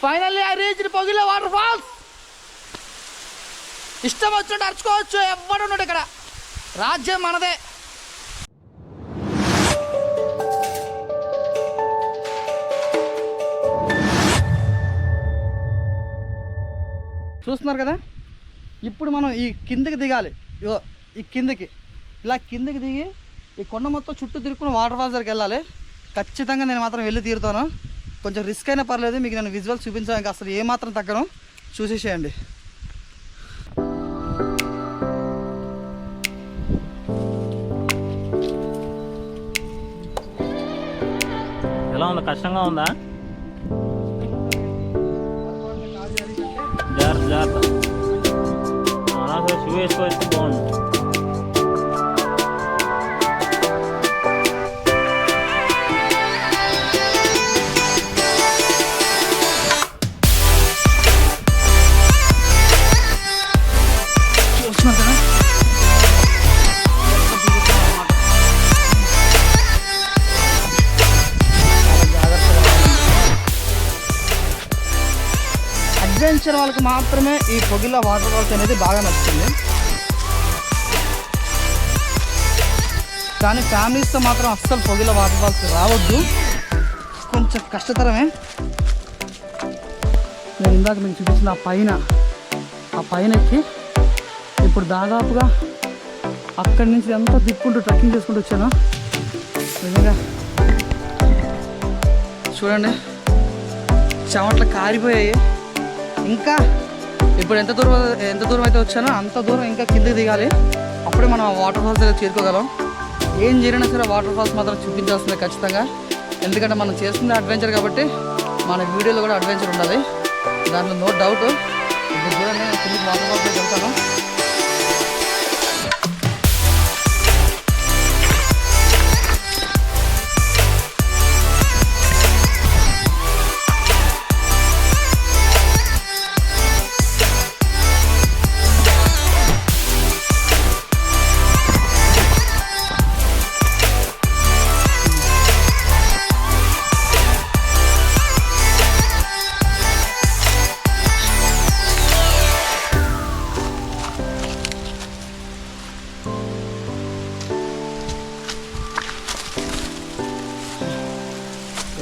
Finally I reached పొగిలో water falls. ఇష్టం వచ్చినట్టు అరుచుకోవచ్చు, ఎవ్వడు ఉన్నాడు ఇక్కడ, రాజ్యం మనదే. చూస్తున్నారు కదా, ఇప్పుడు మనం ఈ కిందకి దిగాలి. ఈ కిందకి ఇలా కిందకి దిగి ఈ కొండ మొత్తం చుట్టూ తిరుక్కుని వాటర్ ఫాల్స్ దగ్గరికి వెళ్ళాలి. ఖచ్చితంగా నేను మాత్రం వెళ్ళి తీరుతాను. కొంచెం రిస్క్ అయినా పర్లేదు, మీకు నేను విజువల్స్ చూపించడానికి అసలు ఏమాత్రం తగ్గను, చూసేసేయండి. ఎలా ఉందా? కష్టంగా ఉందా? జాగ్రత్త జాగ్రత్త, అలా షూ వేసుకోవచ్చు, బాగుంది. అడ్వెంచర్ వాళ్ళకి మాత్రమే ఈ పొగిలా వాటర్ ఫాల్స్ అనేది బాగా నచ్చుతుంది, కానీ ఫ్యామిలీస్తో మాత్రం అస్సలు పొగిలా వాటర్ ఫాల్స్ రావద్దు, కొంచెం కష్టతరమే. నేను ఇందాక మీకు చూపించిన ఆ పైన ఎక్కి ఇప్పుడు దాదాపుగా అక్కడి నుంచి అంతా తిప్పుకుంటూ ట్రెక్కింగ్ చేసుకుంటూ వచ్చాను. నిజంగా చూడండి, చెమట్లు కారిపోయాయి. ఇంకా ఇప్పుడు ఎంత దూరం అయితే వచ్చానో అంత దూరం ఇంకా కిందకి దిగాలి, అప్పుడే మనం ఆ వాటర్ ఫాల్స్ దగ్గర చేరుకోగలం. ఏం జరిగినా సరే వాటర్ ఫాల్స్ మాత్రం చూపించాల్సిందే ఖచ్చితంగా, ఎందుకంటే మనం చేస్తున్న అడ్వెంచర్ కాబట్టి మన వీడియోలో కూడా అడ్వెంచర్ ఉండాలి, దాంట్లో నో డౌట్. ఇప్పుడు చూడండి, కిందకి వాటర్ ఫాల్స్ దగ్గర వెళ్తాను.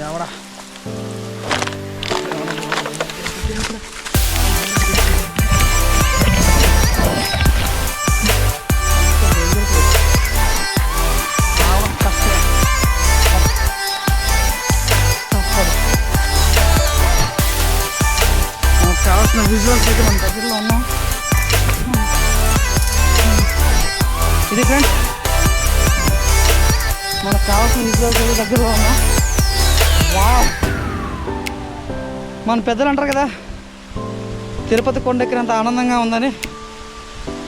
ఎవడా కావాల్సిన విజువల్స్ అయితే మన దగ్గరలో ఉన్నాం. ఇది ఫ్రెండ్స్, మనకు కావాల్సిన విజువల్స్ అయితే దగ్గరలో ఉన్నాం. మన పెద్దలు అంటారు కదా, తిరుపతి కొండ ఎక్కినంత ఆనందంగా ఉందని.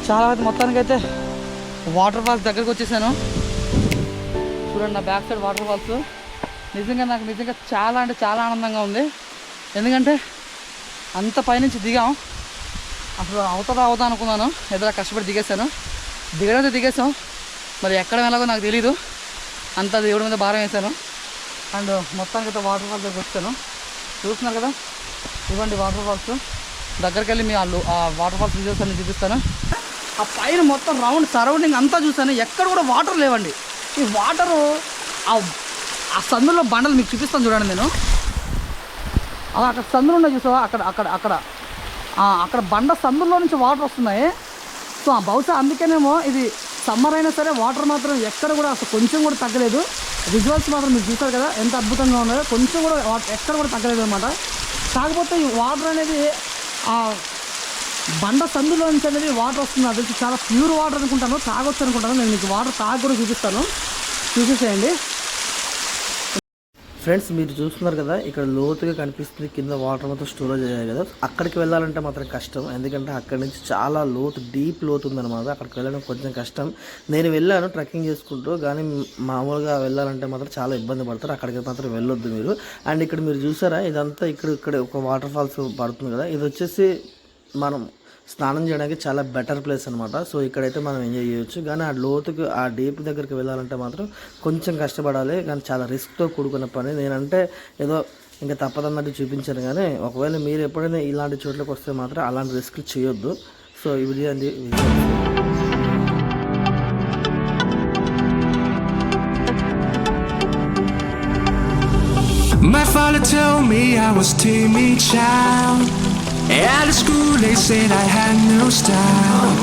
చాలా మొత్తానికైతే వాటర్ ఫాల్స్ దగ్గరకు వచ్చేసాను. చూడండి, నా బ్యాక్ సైడ్ వాటర్ ఫాల్స్. నాకు చాలా అంటే చాలా ఆనందంగా ఉంది, ఎందుకంటే అంత పైనుంచి దిగాం. అసలు అవుతా అనుకున్నాను, ఎదురు కష్టపడి దిగేసాం. మరి ఎక్కడ ఎలాగో నాకు తెలీదు, అంత దేవుడి మీద భారం వేసాను. అండ్ మొత్తానికైతే వాటర్ ఫాల్స్ దగ్గర వచ్చాను. చూస్తున్నారు కదా, ఇవ్వండి వాటర్ ఫాల్స్. దగ్గరికి వెళ్ళి మీ ఆ వాటర్ ఫాల్స్ విజువల్స్ అన్ని చూపిస్తాను. ఆ పైన మొత్తం రౌండ్ సరౌండింగ్ అంతా చూసాను, ఎక్కడ కూడా వాటర్ లేవండి. ఈ వాటరు ఆ సందులో బండలు మీకు చూపిస్తాను చూడండి. నేను అక్కడ సందులు ఉన్నాయి చూసావా, అక్కడ బండ సందుల్లో నుంచి వాటర్ వస్తున్నాయి. సో బహుశా అందుకేనేమో ఇది సమ్మర్ అయినా సరే వాటర్ మాత్రం ఎక్కడ కూడా అసలు కొంచెం కూడా తగ్గలేదు. విజువల్స్ మాత్రం మీరు చూసారు కదా ఎంత అద్భుతంగా ఉన్నాయో, కొంచెం కూడా ఎక్కడ కూడా తగ్గలేదు అనమాట. కాకపోతే ఈ వాటర్ అనేది ఆ బండ సందులో నుంచి అనేది వాటర్ వస్తుంది, అది చాలా ప్యూర్ వాటర్ అనుకుంటాను, తాగొచ్చు అనుకుంటాను. నేను మీకు వాటర్ తాగి కూడా చూపిస్తాను, చూసేసేయండి. ఫ్రెండ్స్, మీరు చూస్తున్నారు కదా, ఇక్కడ లోతుగా కనిపిస్తుంది, కింద వాటర్ మొత్తం స్టోరేజ్ అయ్యాయి కదా. అక్కడికి వెళ్ళాలంటే మాత్రం కష్టం, ఎందుకంటే అక్కడి నుంచి చాలా డీప్ లోతు ఉందన్నమాట. అక్కడికి వెళ్ళడం కొంచెం కష్టం. నేను వెళ్ళాను ట్రెక్కింగ్ చేసుకుంటూ, కానీ మామూలుగా వెళ్ళాలంటే మాత్రం చాలా ఇబ్బంది పడతారు, అక్కడికి మాత్రం వెళ్ళొద్దు మీరు. అండ్ ఇక్కడ మీరు చూసారా, ఇదంతా ఇక్కడ ఒక వాటర్ ఫాల్స్ పడుతుంది కదా, ఇది వచ్చేసి మనం స్నానం చేయడానికి చాలా బెటర్ ప్లేస్ అనమాట. సో ఇక్కడైతే మనం ఎంజాయ్ చేయొచ్చు, కానీ ఆ లోతుకు ఆ డీప్ దగ్గరికి వెళ్ళాలంటే మాత్రం కొంచెం కష్టపడాలి, కానీ చాలా రిస్క్తో కూడుకున్న పని. నేనంటే ఏదో ఇంకా తప్పదన్నట్టు చూపించాను. కానీ ఒకవేళ మీరు ఎప్పుడైనా ఇలాంటి చోట్లకు వస్తే మాత్రం అలాంటి రిస్క్ చేయొద్దు. సో ఇది అండి. My father told me I was timid child. At school they said I had no style.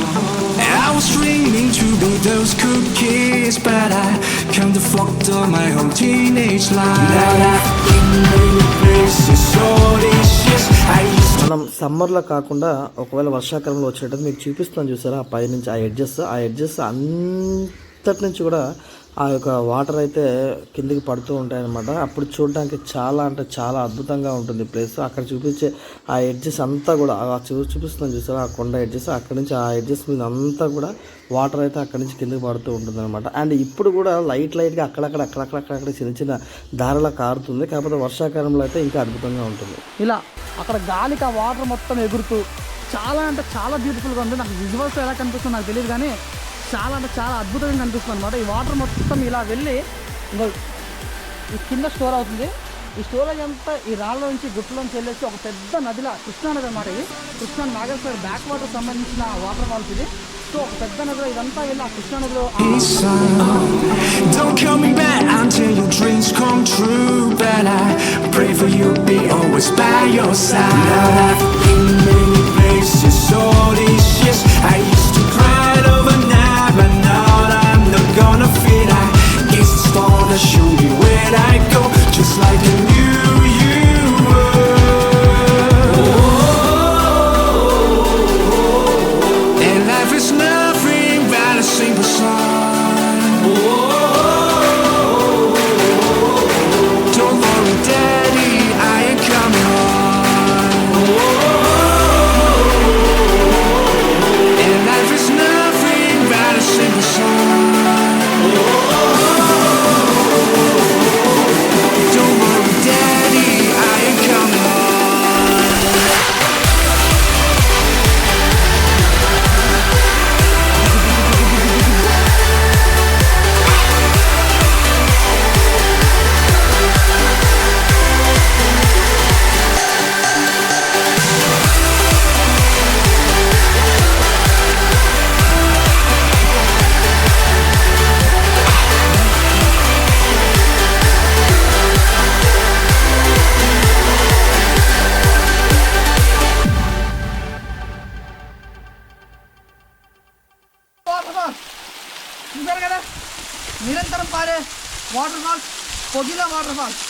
I was dreaming to be those cool kids, but I come to fucked up my whole teenage life. Now I've been many places, all these years I used to. మనం సమ్మర్లో కాకుండా ఒకవేళ వర్షాకాలంలో వచ్చేటప్పుడు మీకు చూపిస్తాను చూసారా, ఆ పైనుంచి ఆ ఎడ్జెస్ అంతటి నుంచి కూడా ఆ యొక్క వాటర్ అయితే కిందికి పడుతూ ఉంటాయన్నమాట. అప్పుడు చూడడానికి చాలా అంటే చాలా అద్భుతంగా ఉంటుంది ప్లేస్. అక్కడ చూపించే ఆ ఎడ్జెస్ అంతా కూడా చూపిస్తున్నాను చూసారా, ఆ కొండ ఎడ్జెస్, అక్కడి నుంచి ఆ ఎడ్జెస్ మీద అంతా కూడా వాటర్ అయితే అక్కడి నుంచి కిందకి పడుతూ ఉంటుంది అనమాట. అండ్ ఇప్పుడు కూడా లైట్గా అక్కడక్కడ చిన్న చిన్న దారిలా కారుతుంది. కాకపోతే వర్షాకాలంలో అయితే ఇంకా అద్భుతంగా ఉంటుంది. ఇలా అక్కడ గాలికి ఆ వాటర్ మొత్తం ఎగురుతూ చాలా అంటే చాలా బ్యూటిఫుల్గా ఉంది. నాకు విజువల్స్ ఎలా కనిపిస్తుందో నాకు తెలియదు, కానీ చాలా అంటే చాలా అద్భుతంగా కనిపిస్తుంది అనమాట. ఈ వాటర్ మొత్తం ఇలా వెళ్ళి ఈ కింద స్టోర్ అవుతుంది. ఈ స్టోరేజ్ అంతా ఈ రాళ్ళ నుంచి గుట్టలోంచి వెళ్ళేసి ఒక పెద్ద నదిలా కృష్ణా నది అనమాట. ఇది కృష్ణా నాగేశ్వర బ్యాక్ వాటర్ సంబంధించిన వాటర్ ఫాల్స్ ఇది. సో ఒక పెద్ద నదిలో ఇదంతా వెళ్ళి ఆ కృష్ణా నదిలో Don't call me back until your dreams come true, but I pray for you be always by your side. Now I've been many places, all these years I used to cry overnight, but now I'm not gonna feel. I guess the stars show me where I go, just like I knew you were. And life is nothing but a simple song. Don't worry, Daddy, I ain't coming home. And life is nothing but a simple song. Don't worry, Daddy, I ain't coming home. చూసారు కదా, నిరంతరం పారే water falls, Pogila water falls.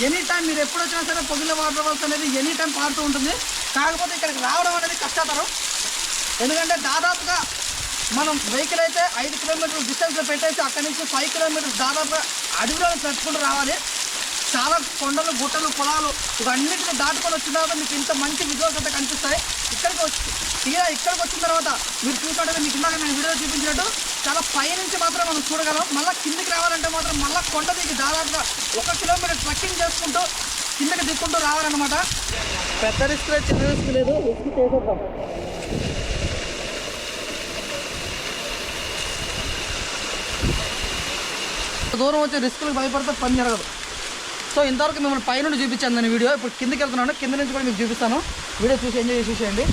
Any time మీరు ఎప్పుడు వచ్చినా సరే Pogila water falls అనేది any time పారుతూ ఉంటుంది. కాకపోతే ఇక్కడికి రావడం అనేది కష్టతరం. ఎందుకంటే దాదాపుగా మనం వెహికల్ అయితే 5 కిలోమీటర్ల డిస్టెన్స్లో పెట్టేసి అక్కడి నుంచి 5 కిలోమీటర్స్ దాదాపుగా అడవిలో నడుచుకుంటూ రావాలి. చాలా కొండలు, గుట్టలు, పొలాలు ఇవన్నిటిని దాటుకొని వచ్చిన తర్వాత మీకు ఇంత మంచి విజువల్స్ అయితే కనిపిస్తాయి. ఇక్కడికి వచ్చిన తర్వాత మీరు చూసినట్టు మీకు ఇందాక నేను వీడియో చూపించినట్టు చాలా పైనుంచి మాత్రం మనం చూడగలం. మళ్ళీ కిందికి రావాలంటే మాత్రం మళ్ళీ కొండ దిగి దాదాపుగా 1 కిలోమీటర్ ట్రెక్కింగ్ చేసుకుంటూ కిందకి దిక్కుంటూ రావాలన్నమాట. పెద్ద రిస్క్ లేదు, చిన్న రిస్క్ లేదు, రిస్క్ చేసేద్దాం. దూరం వచ్చే రిస్కులకు భయపడితే పని జరగదు. సో ఇంతవరకు మిమ్మల్ని పైనుండి చూపించాను నేను వీడియో. ఇప్పుడు కిందకి వెళ్తున్నాను, కింద నుంచి కూడా మీకు చూపిస్తాను. వీడియో చూసి ఎంజాయ్ చేసేయండి.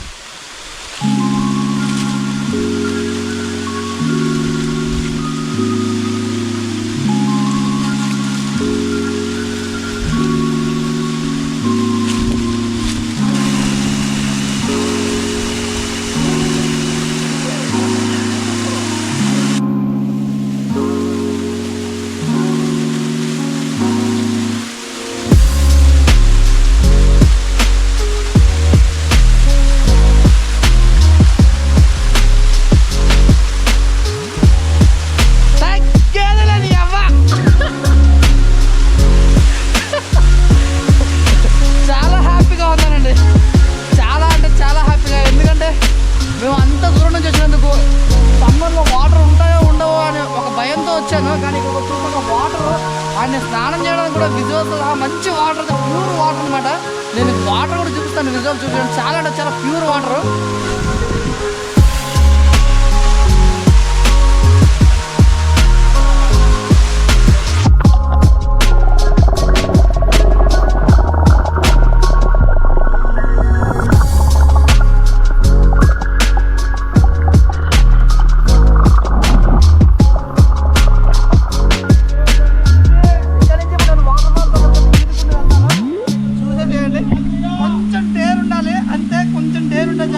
మంచి వాటర్, ప్యూర్ వాటర్ అనమాట. నేను వాటర్ కూడా చూపిస్తాను, విజువల్ చూపించాను. చాలా అంటే చాలా ప్యూర్ వాటర్.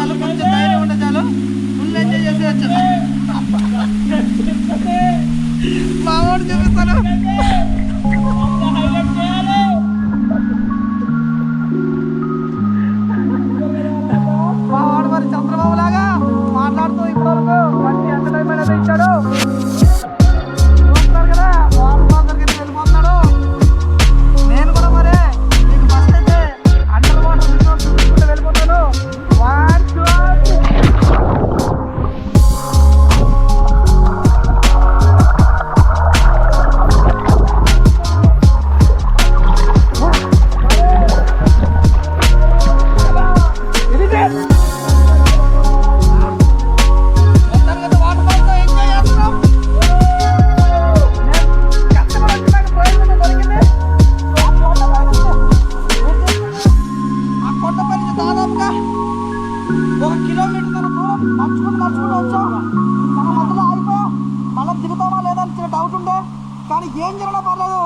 చాలు, కొంచెం ధైర్యం ఉంటే చాలు, ఫుల్ ఎంజాయ్ చేసేయచ్చు. మా వాడు చూపిస్తాను. మా వాడు మరి చంద్రబాబు లాగా మాట్లాడుతూ ఇప్పటివరకు మంచి ఎంటర్టైన్మెంట్ అయితే ఇచ్చాడు. చూస్తున్నారు కదా, వాటర్ ఫాల్ దగ్గరికి వెళ్ళిపోతున్నాడు. నేను కూడా మరి మీకు ఫస్ట్ అయితే అండర్ వాటర్ రిసార్ట్ చూసుకుంటూ వెళ్ళిపోతాను. 1 2 కానీ ఏం జరిగినా పర్లేదు,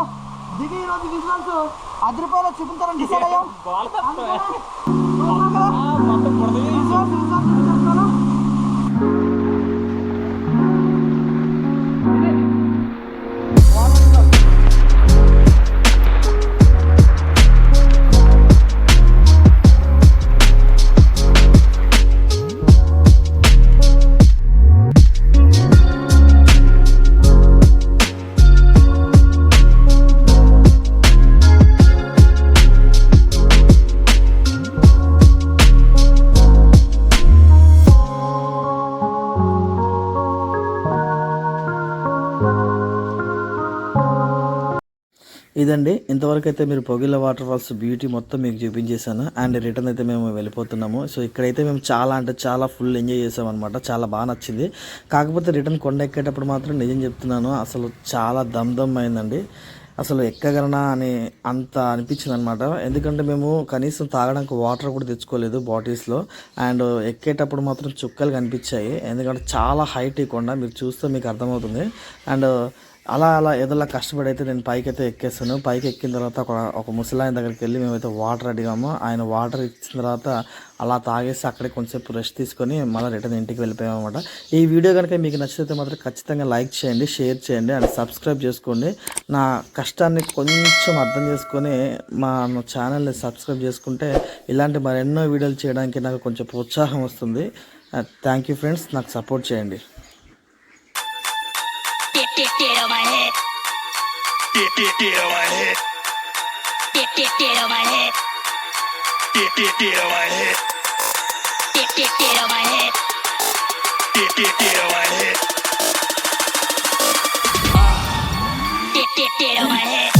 దిగి ఈరోజు విజువల్స్ 10 రూపాయలు చూపించాలని డిసైడ్ అయ్యాం. ఇదండి, ఇంతవరకు అయితే మీరు పొగిల వాటర్ ఫాల్స్ బ్యూటీ మొత్తం మీకు చూపించేశాను. అండ్ రిటర్న్ అయితే మేము వెళ్ళిపోతున్నాము. సో ఇక్కడైతే మేము చాలా అంటే చాలా ఫుల్ ఎంజాయ్ చేసాం అనమాట. చాలా బాగా నచ్చింది. కాకపోతే రిటర్న్ కొండ ఎక్కేటప్పుడు మాత్రం నిజం చెప్తున్నాను, అసలు చాలా దమ్ అయిందండి. అసలు ఎక్కగలనా అని అంత అనిపించింది అనమాట. ఎందుకంటే మేము కనీసం తాగడానికి వాటర్ కూడా తెచ్చుకోలేదు బాటిల్స్లో. అండ్ ఎక్కేటప్పుడు మాత్రం చుక్కలు కనిపించాయి. ఎందుకంటే చాలా హైట్ ఈ కొండ, మీరు చూస్తే మీకు అర్థమవుతుంది. అండ్ అలా ఏదోలా కష్టపడి అయితే నేను పైకి అయితే ఎక్కేస్తాను. పైకి ఎక్కిన తర్వాత ఒక ముసలాయన దగ్గరికి వెళ్ళి మేమైతే వాటర్ అడిగాము. ఆయన వాటర్ ఇచ్చిన తర్వాత అలా తాగేసి అక్కడే కొంచెంసేపు రెస్ట్ తీసుకొని మళ్ళీ రిటర్న్ ఇంటికి వెళ్ళిపోయామన్నమాట. ఈ వీడియో కనుక మీకు నచ్చితే మాత్రం ఖచ్చితంగా లైక్ చేయండి, షేర్ చేయండి అండ్ సబ్స్క్రైబ్ చేసుకోండి. నా కష్టాన్ని కొంచెం అర్థం చేసుకొని మా ఛానల్ని సబ్స్క్రైబ్ చేసుకుంటే ఇలాంటి మరెన్నో వీడియోలు చేయడానికి నాకు కొంచెం ప్రోత్సాహం వస్తుంది. థ్యాంక్ యూ ఫ్రెండ్స్, నాకు సపోర్ట్ చేయండి. Get on my head. Get on my head. Get on my head. Get on my head. Get on my head. Get on my head. Get on my head.